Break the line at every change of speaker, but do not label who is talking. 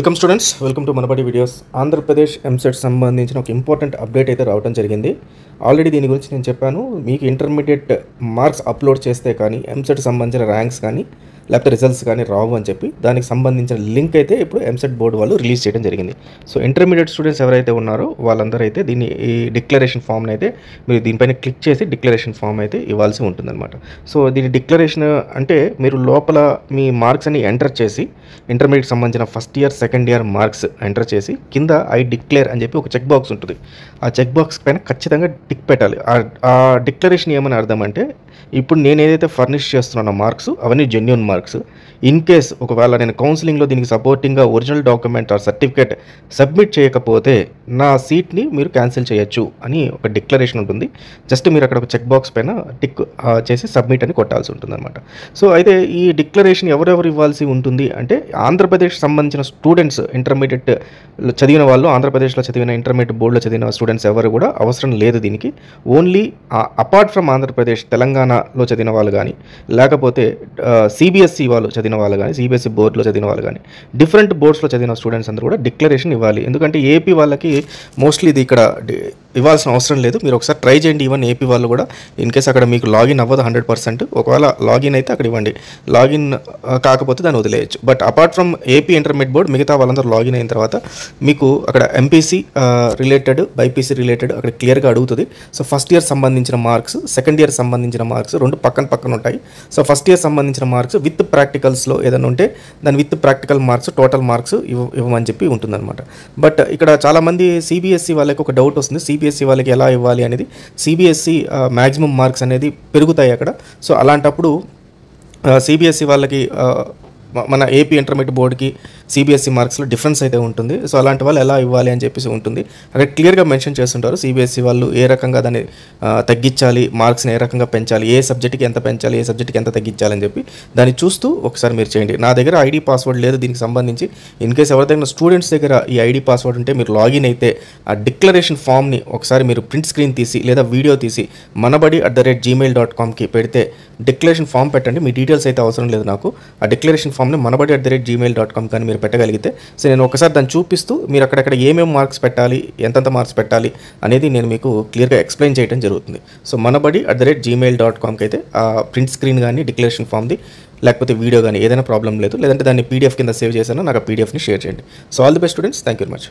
Welcome students, welcome to Manabadi videos. Andhra Pradesh EAMCET సంబంధించిన ఒక important update అయితే రావడం జరిగింది. ఆల్రెడీ దీని గురించి నేను చెప్పాను. మీకు ఇంటర్మీడియట్ మార్క్స్ అప్లోడ్ చేస్తే కానీ ఎంసెట్ సంబంధించిన ర్యాంక్స్ కానీ లేకపోతే రిజల్ట్స్ కానీ రావు అని చెప్పి దానికి సంబంధించిన లింక్ అయితే ఇప్పుడు ఎంసెట్ బోర్డు వాళ్ళు రిలీజ్ చేయడం జరిగింది. సో ఇంటర్మీడియట్ స్టూడెంట్స్ ఎవరైతే ఉన్నారో వాళ్ళందరూ అయితే దీన్ని ఈ డిక్లరేషన్ ఫామ్ని అయితే మీరు దీనిపైన క్లిక్ చేసి డిక్లరేషన్ ఫామ్ అయితే ఇవ్వాల్సి ఉంటుందన్నమాట. సో దీని డిక్లరేషన్ అంటే మీరు లోపల మీ మార్క్స్ అని ఎంటర్ చేసి ఇంటర్మీడియట్ సంబంధించిన first year second year marks enter చేసి కింద ఐ డిక్లేర్ అని చెప్పి ఒక చెక్ బాక్స్ ఉంటుంది. ఆ చెక్ బాక్స్ పైన ఖచ్చితంగా టిక్ పెట్టాలి. ఆ డిక్లరేషన్ ఏమని అర్థం అంటే ఇప్పుడు నేను ఏదైతే ఫర్నిష్ చేస్తున్నానో మార్క్స్ అవన్నీ జెన్యూన్ మార్క్స్. ఇన్ కేస్ ఒకవేళ నేను కౌన్సిలింగ్లో దీనికి సపోర్టింగ్గా original document or certificate submit చేయకపోతే నా సీట్ని మీరు క్యాన్సిల్ చేయొచ్చు అని ఒక డిక్లరేషన్ ఉంటుంది. జస్ట్ మీరు అక్కడ ఒక చెక్ బాక్స్ పైన టిక్ చేసి సబ్మిట్ అని కొట్టాల్సి ఉంటుంది అనమాట. సో అయితే ఈ డిక్లరేషన్ ఎవరెవరు ఇవ్వాల్సి ఉంటుంది అంటే ఆంధ్రప్రదేశ్ సంబంధించిన స్టూడెంట్స్, ఇంటర్మీడియట్ చదివిన వాళ్ళు, ఆంధ్రప్రదేశ్లో చదివిన ఇంటర్మీడియట్ బోర్డులో చదివిన స్టూడెంట్స్ ఎవరు కూడా అవసరం లేదు దీనికి. ఓన్లీ అపార్ట్ ఫ్రమ్ ఆంధ్రప్రదేశ్ తెలంగాణలో చదివిన వాళ్ళు కానీ లేకపోతే సిబిఎస్ఈ వాళ్ళు చదివిన వాళ్ళు కానీ, సిబిఎస్ఈ బోర్డులో చదివిన వాళ్ళు కానీ, డిఫరెంట్ బోర్డ్స్లో చదివిన స్టూడెంట్స్ అందరూ కూడా డిక్లరేషన్ ఇవ్వాలి. ఎందుకంటే ఏపీ వాళ్ళకి మోస్ట్లీ ఇది ఇక్కడ ఇవ్వాల్సిన అవసరం లేదు. మీరు ఒకసారి ట్రై చేయండి. ఈవెన్ ఏపీ వాళ్ళు కూడా ఇన్ కేస్ అక్కడ మీకు లాగిన్ అవ్వదు 100%. ఒకవేళ లాగిన్ అయితే అక్కడ ఇవ్వండి, లాగిన్ కాకపోతే దాన్ని వదిలేయచ్చు. But apart from AP intermediate board మిగతా వాళ్ళందరూ లాగిన్ అయిన తర్వాత మీకు అక్కడ ఎంపీసీ రిలేటెడ్, బైపీసీ రిలేటెడ్ అక్కడ క్లియర్గా అడుగుతుంది. సో ఫస్ట్ ఇయర్ సంబంధించిన మార్క్స్, సెకండ్ ఇయర్ సంబంధించిన మార్క్స్ రెండు పక్కన ఉంటాయి. సో ఫస్ట్ ఇయర్ సంబంధించిన మార్క్స్ విత్ ప్రాక్టికల్స్లో ఏదైనా ఉంటే దాని with practical marks total marks ఇవ్వమని చెప్పి ఉంటుందన్నమాట. బట్ ఇక్కడ చాలామంది సిబిఎస్ఈ వాళ్ళకి ఒక డౌట్ వస్తుంది, సిబిఎస్ఈ వాళ్ళకి ఎలా ఇవ్వాలి అనేది. సిబిఎస్ఈ మ్యాక్సిమం మార్క్స్ అనేది పెరుగుతాయి అక్కడ. సో అలాంటప్పుడు సిబిఎస్ఈ వాళ్ళకి మన ఏపీ ఇంటర్మీడియట్ బోర్డుకి సిబిఎస్ఈ మార్క్స్లో డిఫరెన్స్ అయితే ఉంటుంది. సో అలాంటి వాళ్ళు ఎలా ఇవ్వాలి అని చెప్పేసి ఉంటుంది. అక్కడ క్లియర్గా మెన్షన్ చేస్తుంటారు సిబిఎస్ఈ వాళ్ళు ఏ రకంగా దాన్ని తగ్గించాలి, మార్క్స్ని ఏ రకంగా పెంచాలి, ఏ సబ్జెక్ట్కి ఎంత పెంచాలి, ఏ సబ్జెక్ట్కి ఎంత తగ్గించాలని చెప్పి దాన్ని చూస్తూ ఒకసారి మీరు చేయండి. నా దగ్గర ఐడి పాస్వర్డ్ లేదు దీనికి సంబంధించి. ఇన్ కేస్ ఎవరి దగ్గర స్టూడెంట్స్ దగ్గర ఈ ఐడి పాస్వర్డ్ ఉంటే మీరు లాగిన్ అయితే ఆ డిక్లరేషన్ ఫామ్ని ఒకసారి మీరు ప్రింట్ స్క్రీన్ తీసి లేదా వీడియో తీసి manabadi@gmail.comకి పెడితే డిక్లరేషన్ ఫామ్ పెట్టండి. మీ డీటెయిల్స్ అయితే అవసరం లేదు నాకు. ఆ డిక్లరేషన్ ఫామ్ని manabadi@gmail.com కానీ మీరు పెట్టగలిగితే సో నేను ఒకసారి దాన్ని చూపిస్తూ మీరు అక్కడక్కడ ఏమేమి మార్క్స్ పెట్టాలి, ఎంతెంత మార్క్స్ పెట్టాలి అనేది నేను మీకు క్లియర్గా ఎక్స్ప్లెయిన్ చేయడం జరుగుతుంది. సో manabadi@gmail.comకి అయితే ఆ ప్రింట్ స్క్రీన్ కానీ డిక్లరేషన్ ఫామ్ది లేకపోతే వీడియో కానీ ఏదైనా ప్రాబ్లం లేదు. లేదంటే దాన్ని పీడిఎఫ్ కింద సేవ్ చేశాను, నాకు ఆ పీడిఎఫ్ని షేర్ చేయండి. So all the best students, thank you very much.